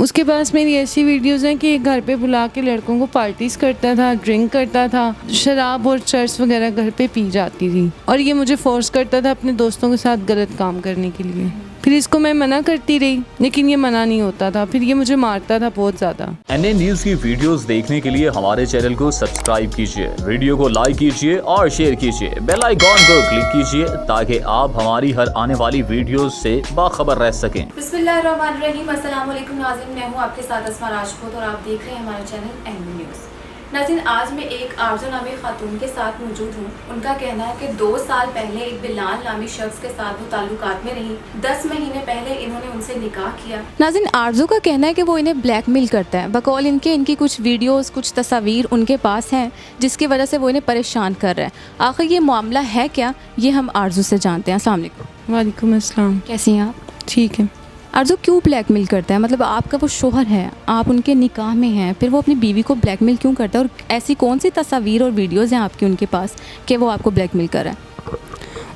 उसके पास मेरी ऐसी वीडियोज़ हैं कि घर पे बुला के लड़कों को पार्टीज़ करता था, ड्रिंक करता था, शराब और चर्च वगैरह घर पे पी जाती थी और ये मुझे फोर्स करता था अपने दोस्तों के साथ गलत काम करने के लिए। फिर इसको मैं मना करती रही लेकिन ये मना नहीं होता था, फिर ये मुझे मारता था बहुत ज़्यादा। एनए न्यूज़ की वीडियोस देखने के लिए हमारे चैनल को सब्सक्राइब कीजिए, वीडियो को लाइक कीजिए और शेयर कीजिए, बेल आइकॉन को क्लिक कीजिए ताकि आप हमारी हर आने वाली वीडियोस से बाखबर रह सकें। बिस्मिल्लाहिर्रहमानिर्रहीम, अस्सलाम वालेकुम नाज़रीन, मैं हूँ आपके साथ अस्मा राजपूत और आप देख रहे हैं हमारा चैनल एनए न्यूज़। नाज़रीन, आज मैं एक आरज़ू नामी खातून के साथ मौजूद हूँ। उनका कहना है कि 2 साल पहले एक बिलाल नामी शख्स के साथ वो ताल्लुकात में रही। 10 महीने पहले इन्होंने उनसे निकाह किया। नाज़रीन, आरज़ू का कहना है कि वो इन्हें ब्लैकमेल करता है। बकौल इनकी कुछ वीडियोस, कुछ तस्वीर उनके पास हैं जिसकी वजह से वो इन्हें परेशान कर रहा है। आखिर ये मामला है क्या, ये हम आरज़ू से जानते हैं। अस्सलाम वालेकुम। वालेकुम अस्सलाम। कैसी हैं आप? ठीक है। आरज़ू क्यों ब्लैकमेल करता है? मतलब आपका वो शोहर है, आप उनके निकाह में हैं, फिर वो अपनी बीवी को ब्लैकमेल क्यों करता है? और ऐसी कौन सी तस्वीर और वीडियोज़ हैं आपकी उनके पास कि वो आपको ब्लैकमेल कर रहा है?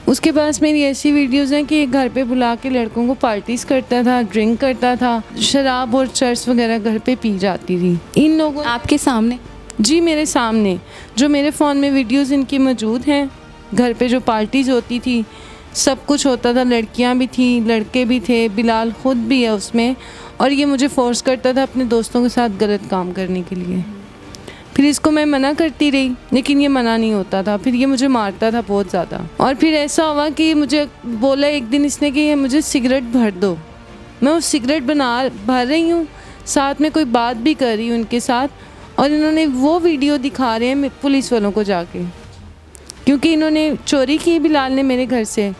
उसके पास मेरी ऐसी वीडियोज़ हैं कि घर पे बुला के लड़कों को पार्टीज़ करता था, ड्रिंक करता था, शराब और चर्च वगैरह घर पे पी जाती थी। इन लोगों आपके सामने? जी मेरे सामने, जो मेरे फ़ोन में वीडियोज़ इनकी मौजूद हैं। घर पे जो पार्टीज़ होती थी सब कुछ होता था, लड़कियां भी थी, लड़के भी थे, बिलाल ख़ुद भी है उसमें, और ये मुझे फ़ोर्स करता था अपने दोस्तों के साथ गलत काम करने के लिए। फिर इसको मैं मना करती रही लेकिन ये मना नहीं होता था, फिर ये मुझे मारता था बहुत ज़्यादा। और फिर ऐसा हुआ कि मुझे बोला एक दिन इसने कि मुझे सिगरेट भर दो। मैं वो सिगरेट भर रही हूँ, साथ में कोई बात भी कर रही हूँ उनके साथ, और इन्होंने वो वीडियो दिखा रहे हैं पुलिस वालों को जाके, क्योंकि इन्होंने चोरी की बिलाल ने मेरे घर से।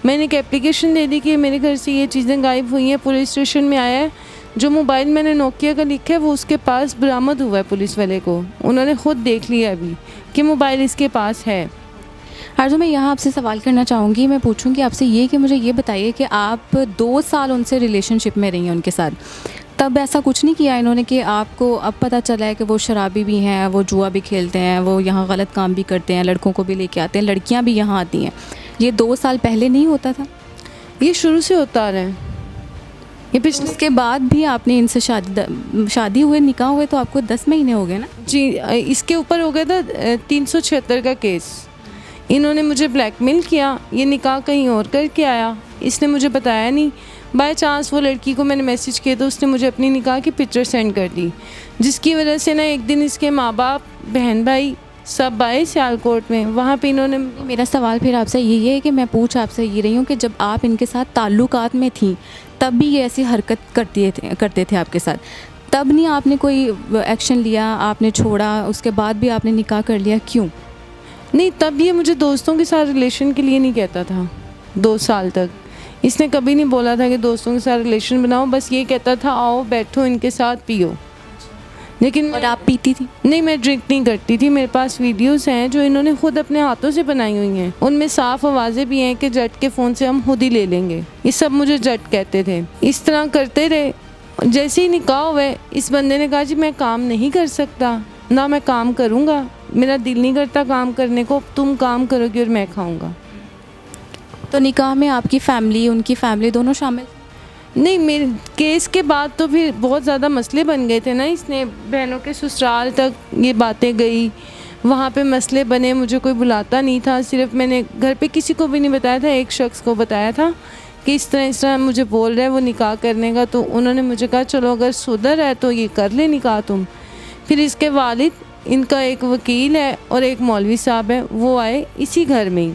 मैंने एक एप्लीकेशन दे दी कि मेरे घर से ये चीज़ें गायब हुई हैं। पुलिस स्टेशन में आया है, जो मोबाइल मैंने नोकिया का लिखा है वो उसके पास बरामद हुआ है पुलिस वाले को। उन्होंने ख़ुद देख लिया अभी कि मोबाइल इसके पास है। आरज़ू, मैं यहाँ आपसे सवाल करना चाहूँगी। मैं पूछूँगी आपसे ये कि मुझे ये बताइए कि आप 2 साल उनसे रिलेशनशिप में रही हैं उनके साथ, तब ऐसा कुछ नहीं किया इन्होंने कि आपको अब पता चला है कि वो शराबी भी हैं, वो जुआ भी खेलते हैं, वो यहाँ गलत काम भी करते हैं, लड़कों को भी लेके आते हैं, लड़कियाँ भी यहाँ आती हैं, ये 2 साल पहले नहीं होता था? ये शुरू से होता आ रहा है। ये पिछले उसके बाद भी आपने इनसे शादी हुए, निकाह हुए तो आपको 10 महीने हो गए ना? जी, इसके ऊपर हो गया था 376 का केस। इन्होंने मुझे ब्लैकमेल किया, ये निकाह कहीं और करके आया, इसने मुझे बताया नहीं। बाय चांस वो लड़की को मैंने मैसेज किया तो उसने मुझे अपनी निकाह की पिक्चर सेंड कर दी, जिसकी वजह से ना एक दिन इसके माँ बाप, बहन भाई सब आए सियालकोट में। वहाँ पे इन्होंने मेरा सवाल फिर आपसे ये है कि मैं पूछ आपसे ये रही हूँ कि जब आप इनके साथ ताल्लुकात में थी तब भी ये ऐसी हरकत करते थे आपके साथ, तब नहीं आपने कोई एक्शन लिया, आपने छोड़ा, उसके बाद भी आपने निकाह कर लिया, क्यों? नहीं, तब ये मुझे दोस्तों के साथ रिलेशन के लिए नहीं कहता था। 2 साल तक इसने कभी नहीं बोला था कि दोस्तों के साथ रिलेशन बनाओ, बस ये कहता था आओ बैठो इनके साथ पियो। लेकिन और आप पीती थी? नहीं, मैं ड्रिंक नहीं करती थी। मेरे पास वीडियोस हैं जो इन्होंने खुद अपने हाथों से बनाई हुई हैं, उनमें साफ आवाज़ें भी हैं कि जट के फ़ोन से हम खुद ही ले लेंगे। ये सब मुझे जट कहते थे। इस तरह करते रहे। जैसे ही निकाह हुए इस बंदे ने कहा जी मैं काम नहीं कर सकता, ना मैं काम करूँगा, मेरा दिल नहीं करता काम करने को, तुम काम करोगी और मैं खाऊँगा। तो निकाह में आपकी फ़ैमिली, उनकी फ़ैमिली दोनों शामिल? नहीं, मेरे केस के बाद तो फिर बहुत ज़्यादा मसले बन गए थे ना। इसने बहनों के ससुराल तक ये बातें गई, वहाँ पे मसले बने, मुझे कोई बुलाता नहीं था। सिर्फ मैंने घर पे किसी को भी नहीं बताया था, एक शख्स को बताया था कि इस तरह मुझे बोल रहा है वो निकाह करने का। तो उन्होंने मुझे कहा चलो अगर सुधर है तो ये कर ले निकाह तुम। फिर इसके वालिद, इनका एक वकील है और एक मौलवी साहब है, वो आए इसी घर में ही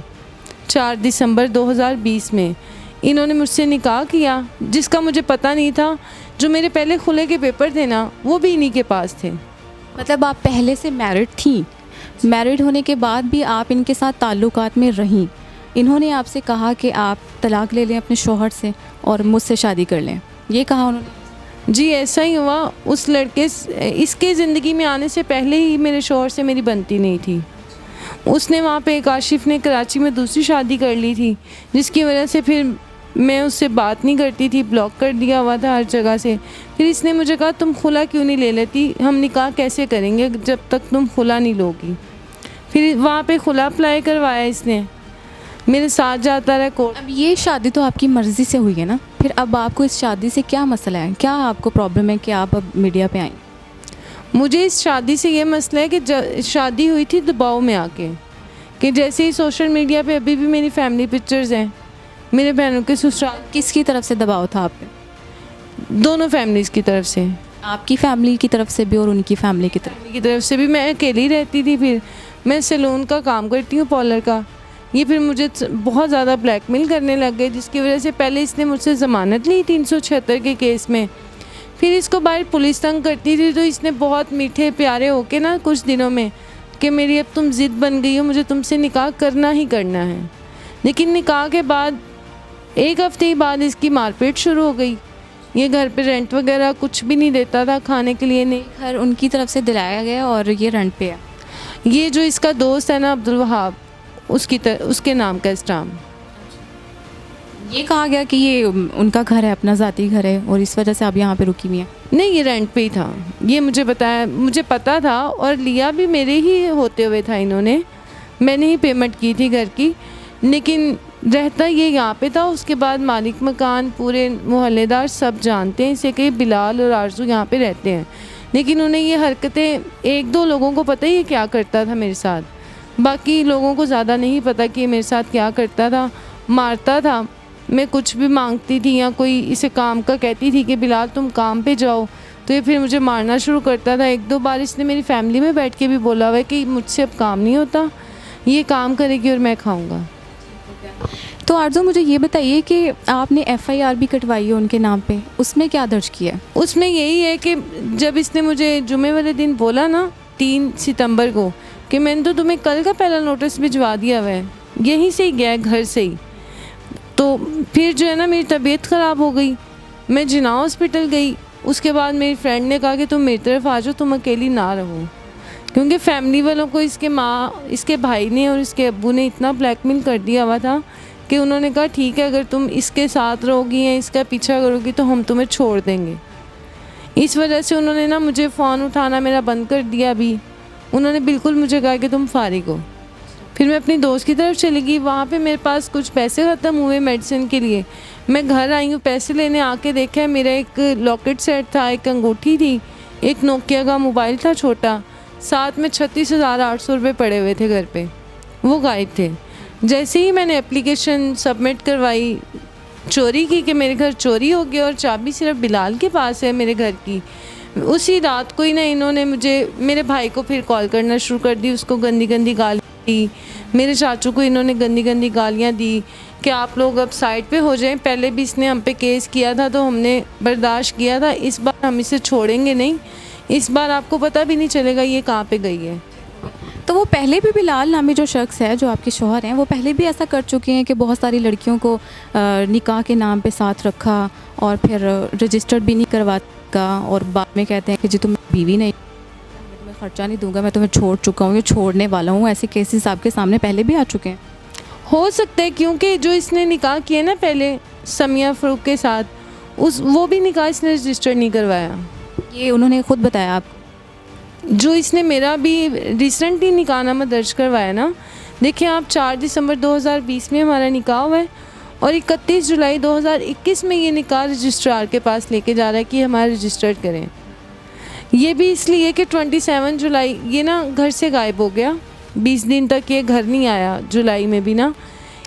4 दिसंबर 2020 में। इन्होंने मुझसे निकाह किया जिसका मुझे पता नहीं था। जो मेरे पहले खुले के पेपर थे ना वो भी इन्हीं के पास थे। मतलब आप पहले से मैरिड थी, मैरिड होने के बाद भी आप इनके साथ ताल्लुकात में रहीं। इन्होंने आपसे कहा कि आप तलाक ले लें अपने शौहर से और मुझसे शादी कर लें, ये कहा उन्होंने? जी ऐसा ही हुआ। उस लड़के इसके ज़िंदगी में आने से पहले ही मेरे शौहर से मेरी बनती नहीं थी। उसने वहाँ पे एक आशिफ ने कराची में दूसरी शादी कर ली थी, जिसकी वजह से फिर मैं उससे बात नहीं करती थी, ब्लॉक कर दिया हुआ था हर जगह से। फिर इसने मुझे कहा तुम खुला क्यों नहीं ले लेती, हम निकाह कैसे करेंगे जब तक तुम खुला नहीं लोगी। फिर वहाँ पे खुला अप्लाई करवाया इसने, मेरे साथ जाता रहा कोर्ट। अब ये शादी तो आपकी मर्ज़ी से हुई है ना? फिर अब आपको इस शादी से क्या मसला है, क्या आपको प्रॉब्लम है कि आप अब मीडिया पे आई? मुझे इस शादी से ये मसला है कि शादी हुई थी दबाव में आके, कि जैसे ही सोशल मीडिया पे अभी भी मेरी फैमिली पिक्चर्स हैं, मेरे बहनों के ससुराल, किसकी तरफ से दबाव था आप पे? दोनों फैमिलीज़ की तरफ से, आपकी फैमिली की तरफ से भी और उनकी फैमिली की तरफ? भी। मैं अकेली रहती थी, फिर मैं सैलून का काम करती हूँ, पार्लर का। ये फिर मुझे बहुत ज़्यादा ब्लैकमेल करने लग गए, जिसकी वजह से पहले इसने मुझसे ज़मानत ली 376 के केस में। फिर इसको बाहर पुलिस तंग करती थी, तो इसने बहुत मीठे प्यारे होके ना कुछ दिनों में कि मेरी अब तुम ज़िद बन गई हो, मुझे तुमसे निकाह करना ही करना है। लेकिन निकाह के बाद 1 हफ्ते बाद इसकी मारपीट शुरू हो गई। ये घर पे रेंट वगैरह कुछ भी नहीं देता था, खाने के लिए नहीं। घर उनकी तरफ से दिलाया गया और ये रेंट पे है? ये जो इसका दोस्त है ना अब्दुल वहाब, उसके नाम का स्टाम। ये कहा गया कि ये उनका घर है, अपना ज़ाती घर है, और इस वजह से आप यहाँ पे रुकी हुई हैं? नहीं, ये रेंट पे ही था, ये मुझे बताया, मुझे पता था, और लिया भी मेरे ही होते हुए था इन्होंने। मैंने ही पेमेंट की थी घर की, लेकिन रहता ये यहाँ पे था। उसके बाद मालिक मकान, पूरे मोहल्लेदार सब जानते हैं इसे कि बिलाल और आरजू यहाँ पे रहते हैं। लेकिन उन्हें ये हरकतें, 1-2 लोगों को पता ही ये क्या करता था मेरे साथ, बाकी लोगों को ज़्यादा नहीं पता कि मेरे साथ क्या करता था। मारता था, मैं कुछ भी मांगती थी या कोई इसे काम का कहती थी कि बिलाल तुम काम पे जाओ, तो ये फिर मुझे मारना शुरू करता था। 1-2 बार इसने मेरी फैमिली में बैठ के भी बोला हुआ है कि मुझसे अब काम नहीं होता, ये काम करेगी और मैं खाऊंगा। तो आरज़ू, मुझे ये बताइए कि आपने FIR भी कटवाई है उनके नाम पे, उसमें क्या दर्ज किया है? उसमें यही है कि जब इसने मुझे जुमे वाले दिन बोला ना 3 सितंबर को कि मैंने तो तुम्हें कल का पहला नोटिस भिजवा दिया हुआ है, यहीं से ही गया, घर से ही। तो फिर जो है ना मेरी तबीयत ख़राब हो गई, मैं जिना हॉस्पिटल गई। उसके बाद मेरी फ्रेंड ने कहा कि तुम मेरी तरफ आ जाओ, तुम अकेली ना रहो, क्योंकि फैमिली वालों को इसके माँ, इसके भाई ने और इसके अब्बू ने इतना ब्लैकमेल कर दिया हुआ था कि उन्होंने कहा ठीक है, अगर तुम इसके साथ रहोगी या इसका पीछा करोगी तो हम तुम्हें छोड़ देंगे। इस वजह से उन्होंने ना मुझे फ़ोन उठाना मेरा बंद कर दिया। अभी उन्होंने बिल्कुल मुझे कहा कि तुम फारिग हो। फिर मैं अपनी दोस्त की तरफ चली गई, वहाँ पे मेरे पास कुछ पैसे ख़त्म हुए मेडिसिन के लिए। मैं घर आई हूँ पैसे लेने, आके देखा है मेरा एक लॉकेट सेट था, एक अंगूठी थी, एक नोकिया का मोबाइल था छोटा, साथ में 36,800 रुपये पड़े हुए थे घर पे, वो गायब थे। जैसे ही मैंने एप्लीकेशन सबमिट करवाई चोरी की कि मेरे घर चोरी हो गया और चाबी सिर्फ बिलाल के पास है मेरे घर की, उसी रात को ही ना इन्होंने मेरे भाई को फिर कॉल करना शुरू कर दी, उसको गंदी गंदी गाली दी। मेरे चाचू को इन्होंने गंदी गंदी गालियाँ दी कि आप लोग अब साइड पे हो जाएं। पहले भी इसने हम पे केस किया था तो हमने बर्दाश्त किया था, इस बार हम इसे छोड़ेंगे नहीं, इस बार आपको पता भी नहीं चलेगा ये कहाँ पे गई है। तो वो पहले भी बिलाल नामी जो शख्स है, जो आपके शौहर हैं, वो पहले भी ऐसा कर चुके हैं कि बहुत सारी लड़कियों को निकाह के नाम पे साथ रखा और फिर रजिस्टर्ड भी नहीं करवाता, और बाद में कहते हैं कि जी तुम बीवी नहीं, मैं तुम्हें ख़र्चा नहीं दूंगा, मैं तुम्हें छोड़ चुका हूँ, ये छोड़ने वाला हूँ। ऐसे केसेस आपके सामने पहले भी आ चुके हैं? हो सकता है, क्योंकि जो इसने निकाह किया ना पहले समिया फ़रूक के साथ, वो भी निकाह इसने रजिस्टर नहीं करवाया। ये उन्होंने ख़ुद बताया आपको? जो इसने मेरा भी रिसेंटली निकाहनामा दर्ज करवाया ना, देखिए आप 4 दिसंबर 2020 में हमारा निकाह हुआ है और 31 जुलाई 2021 में ये निकाह रजिस्ट्रार के पास लेके जा रहा है कि हमारा रजिस्टर्ड करें। ये भी इसलिए कि 27 जुलाई ये ना घर से गायब हो गया, 20 दिन तक ये घर नहीं आया। जुलाई में भी ना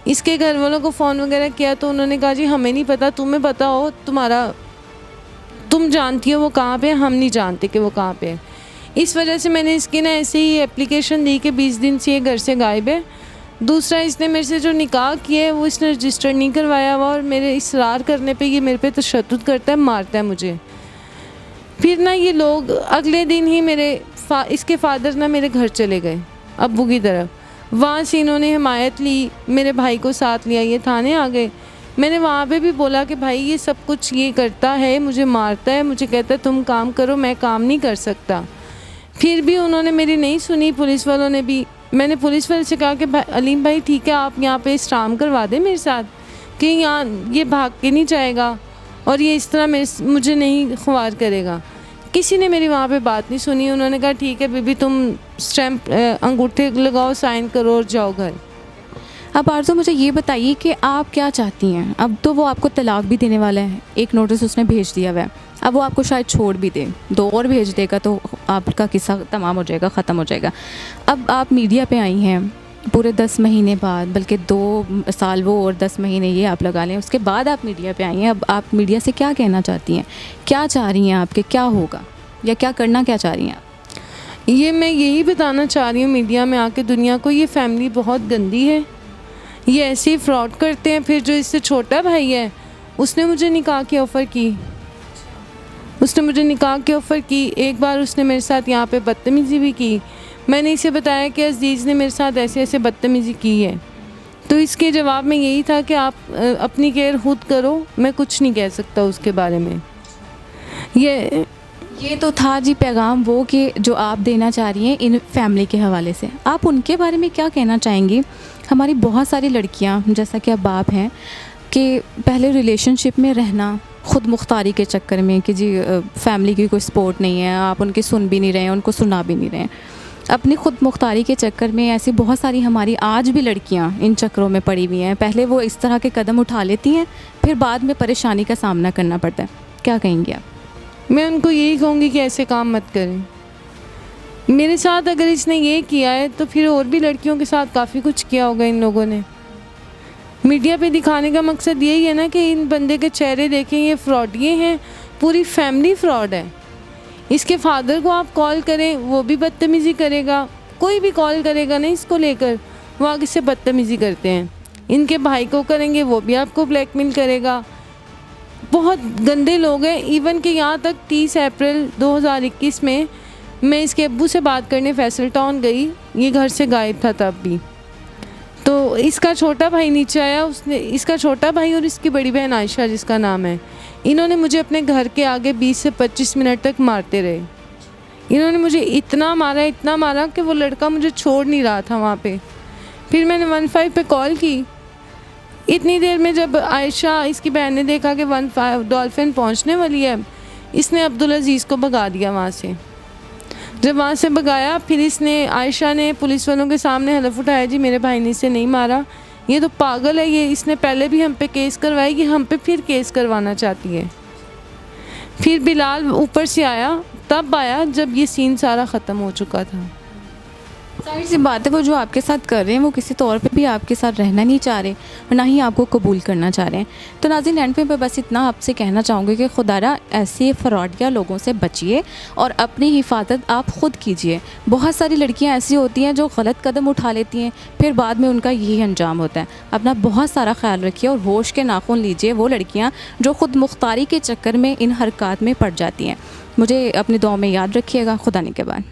इसके घर वालों को फ़ोन वगैरह किया तो उन्होंने कहा जी हमें नहीं पता, तुम्हें पता हो, तुम जानती हो वो कहाँ पे है, हम नहीं जानते कि वो कहाँ पे है। इस वजह से मैंने इसकी ना ऐसे ही एप्लीकेशन दी कि 20 दिन से ये घर से गायब है। दूसरा, इसने मेरे से जो निकाह किया है वो इसने रजिस्टर नहीं करवाया हुआ और मेरे इसरार करने पे ये मेरे पे तशद्दुद करता है, मारता है मुझे। फिर ना ये लोग अगले दिन ही इसके फादर ना मेरे घर चले गए अब्बू की तरफ, वहाँ से इन्होंने हिमायत ली, मेरे भाई को साथ लिया, ये थाने आ गए। मैंने वहाँ पे भी बोला कि भाई ये सब कुछ ये करता है, मुझे मारता है, मुझे कहता है तुम काम करो, मैं काम नहीं कर सकता। फिर भी उन्होंने मेरी नहीं सुनी, पुलिस वालों ने भी। मैंने पुलिस वाले से कहा कि अलीम भाई ठीक है, आप यहाँ पे स्टाम करवा दें मेरे साथ कि यहाँ ये भाग के नहीं जाएगा और ये इस तरह मुझे नहीं ख्वार करेगा। किसी ने मेरी वहाँ पे बात नहीं सुनी। उन्होंने कहा ठीक है बीबी तुम स्टैम्प अंगूठे लगाओ, साइन करो और जाओ घर। अब आरज़ू मुझे ये बताइए कि आप क्या चाहती हैं? अब तो वो आपको तलाक भी देने वाला है, एक नोटिस उसने भेज दिया हुआ है, अब वो आपको शायद छोड़ भी दे, 2 और भेज देगा तो आपका किस्सा तमाम हो जाएगा, ख़त्म हो जाएगा। अब आप मीडिया पे आई हैं पूरे 10 महीने बाद, बल्कि 2 साल वो और 10 महीने ये आप लगा लें, उसके बाद आप मीडिया पे आई हैं। अब आप मीडिया से क्या कहना चाहती हैं? क्या चाह रही हैं आप कि क्या होगा, या क्या करना क्या चाह रही हैं आप? ये मैं यही बताना चाह रही हूँ मीडिया में आके दुनिया को, ये फैमिली बहुत गंदी है, ये ऐसे ही फ्रॉड करते हैं। फिर जो इससे छोटा भाई है उसने मुझे निकाह की ऑफ़र की, उसने मुझे निकाह की ऑफ़र की। एक बार उसने मेरे साथ यहाँ पे बदतमीज़ी भी की। मैंने इसे बताया कि अज़ीज़ ने मेरे साथ ऐसे ऐसे बदतमीज़ी की है, तो इसके जवाब में यही था कि आप अपनी केयर खुद करो, मैं कुछ नहीं कह सकता उसके बारे में। ये तो था जी पैगाम वो कि जो आप देना चाह रही हैं इन फैमिली के हवाले से। आप उनके बारे में क्या कहना चाहेंगी? हमारी बहुत सारी लड़कियां, जैसा कि अब आप हैं, कि पहले रिलेशनशिप में रहना ख़ुद मुख्तारी के चक्कर में कि जी फैमिली की कोई सपोर्ट नहीं है, आप उनकी सुन भी नहीं रहे हैं, उनको सुना भी नहीं रहे हैं, अपनी ख़ुद मुख्तारी के चक्कर में ऐसी बहुत सारी हमारी आज भी लड़कियां इन चक्करों में पड़ी हुई हैं। पहले वो इस तरह के कदम उठा लेती हैं, फिर बाद में परेशानी का सामना करना पड़ता है। क्या कहेंगी आप? मैं उनको यही कहूँगी कि ऐसे काम मत करें। मेरे साथ अगर इसने ये किया है तो फिर और भी लड़कियों के साथ काफ़ी कुछ किया होगा इन लोगों ने। मीडिया पे दिखाने का मकसद यही है ना कि इन बंदे के चेहरे देखें, ये फ्रॉड, ये हैं, पूरी फैमिली फ्रॉड है। इसके फादर को आप कॉल करें वो भी बदतमीज़ी करेगा, कोई भी कॉल करेगा ना इसको लेकर वो आगे से बदतमीज़ी करते हैं। इनके भाई को करेंगे वो भी आपको ब्लैकमेल करेगा। बहुत गंदे लोग हैं। इवन कि यहाँ तक 30 अप्रैल 2021 में मैं इसके अब्बू से बात करने फैसल टाउन गई, ये घर से गायब था तब भी। तो इसका छोटा भाई नीचे आया, उसने, इसका छोटा भाई और इसकी बड़ी बहन आयशा जिसका नाम है, इन्होंने मुझे अपने घर के आगे 20 से 25 मिनट तक मारते रहे। इन्होंने मुझे इतना मारा कि वो लड़का मुझे छोड़ नहीं रहा था वहाँ पे। फिर मैंने 15 पे कॉल की। इतनी देर में जब आयशा, इसकी बहन ने देखा कि 15 डॉल्फिन पहुँचने वाली है, इसने अब्दुल अज़ीज़ को भगा दिया वहाँ से। जब वहाँ से भगाया फिर इसने, आयशा ने पुलिस वालों के सामने हलफ उठाया, जी मेरे भाई ने इसे नहीं मारा, ये तो पागल है, ये इसने पहले भी हम पे केस करवाई, ये हम पे फिर केस करवाना चाहती है। फिर बिलाल ऊपर से आया, तब आया जब ये सीन सारा ख़त्म हो चुका था। जाहिर सी बात है वो जो आपके साथ कर रहे हैं वो किसी तौर पे भी आपके साथ रहना नहीं चाह रहे और ना ही आपको कबूल करना चाह रहे हैं। तो नाज़रीन, एंड पे बस इतना आपसे कहना चाहूँगी कि खुदारा ऐसे फ्रॉडिया लोगों से बचिए और अपनी हिफाजत आप ख़ुद कीजिए। बहुत सारी लड़कियाँ ऐसी होती हैं जो गलत कदम उठा लेती हैं, फिर बाद में उनका यही अंजाम होता है। अपना बहुत सारा ख्याल रखिए और होश के नाखून लीजिए वो लड़कियाँ जो ख़ुद मुख्तारी के चक्कर में इन हरकत में पड़ जाती हैं। मुझे अपनी दुआ में याद रखिएगा। खुदा निगहबान।